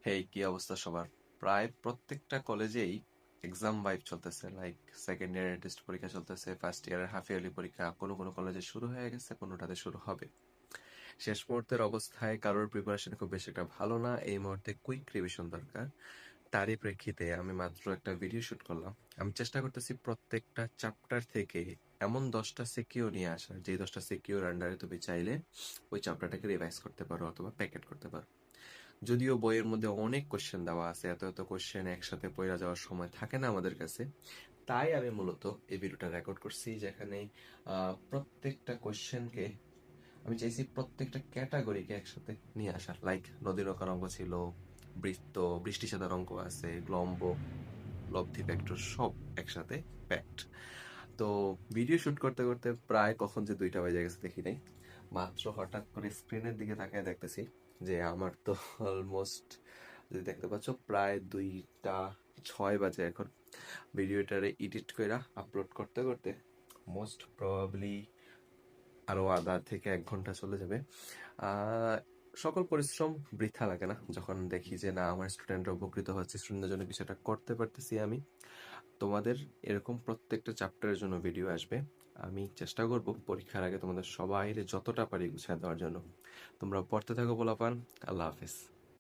হেই, কি অবস্থা সবার? প্রায় প্রত্যেকটা কলেজেই এক্সাম ভাইব চলতেছে। লাইক সেকেন্ড ইয়ারের টেস্ট পরীক্ষা চলতেছে, ফার্স্ট ইয়ারের হাফ ইয়ারলি পরীক্ষা কোনো কোনো কলেজে শুরু হয়ে গেছে, কোনোটাতে শুরু হবে। শেষ মুহূর্তের অবস্থায় কারোর প্রিপারেশন খুব বেশি একটা ভালো না, এই মুহূর্তে কুইক রিভিশন দরকার। তারই প্রেক্ষিতে আমি মাত্র একটা ভিডিও শুট করলাম। আমি চেষ্টা করতেছি প্রত্যেকটা চ্যাপ্টার থেকে এমন 10টা সিকিউর নিয়ে আসার, যে 10টা সিকিউর আন্ডারে তুমি চাইলে ওই চ্যাপ্টারটাকে রিভাইজ করতে পারো অথবা প্যাকেট করতে পারো। যদিও বইয়ের মধ্যে অনেক কোশ্চেন দেওয়া আছে, এত এত কোশ্চেন একসাথে পড়া যাওয়ার সময় থাকে না আমাদের কাছে। তাই আমি মূলত এই ভিডিওটা রেকর্ড করছি, যেখানে প্রত্যেকটা কোশ্চেনকে আমি চাইছি প্রত্যেকটা ক্যাটাগরিকে একসাথে নিয়ে আসার। লাইক নদী নৌকার অঙ্ক ছিল, বৃত্ত, বৃষ্টি সাদার অঙ্ক আছে, গ্লম্ব, লব্ধি, ভেক্টর সব একসাথে প্যাকড। তো ভিডিও শুট করতে করতে প্রায় কখন যে 2টা বেজে গেছে দেখি নাই। মাত্র হঠাৎ করে স্ক্রিনের দিকে তাকিয়ে দেখতেছি যে আমার তো অলমোস্ট, যদি দেখতে পাচ্ছ, প্রায় 2টা 6 বাজে এখন। ভিডিওটারে এডিট করে আপলোড করতে করতে মোস্ট প্রবাবলি আরো আধা থেকে 1 ঘন্টা চলে যাবে। আহ, সকল পরিশ্রম বৃথা লাগে না যখন দেখি যে না, আমার স্টুডেন্টরা উপকৃত হচ্ছে, স্টুডেন্টদের জন্য কিছু একটা করতে পারতেছি আমি। তোমাদের এরকম প্রত্যেকটা চ্যাপ্টারের জন্য ভিডিও আসবে। আমি চেষ্টা করব পরীক্ষার আগে তোমাদের সবাই যতটা পারি গুছিয়ে দেওয়ার জন্য। তোমরা পড়তে থাকো পোলাপান। আল্লাহ হাফেজ।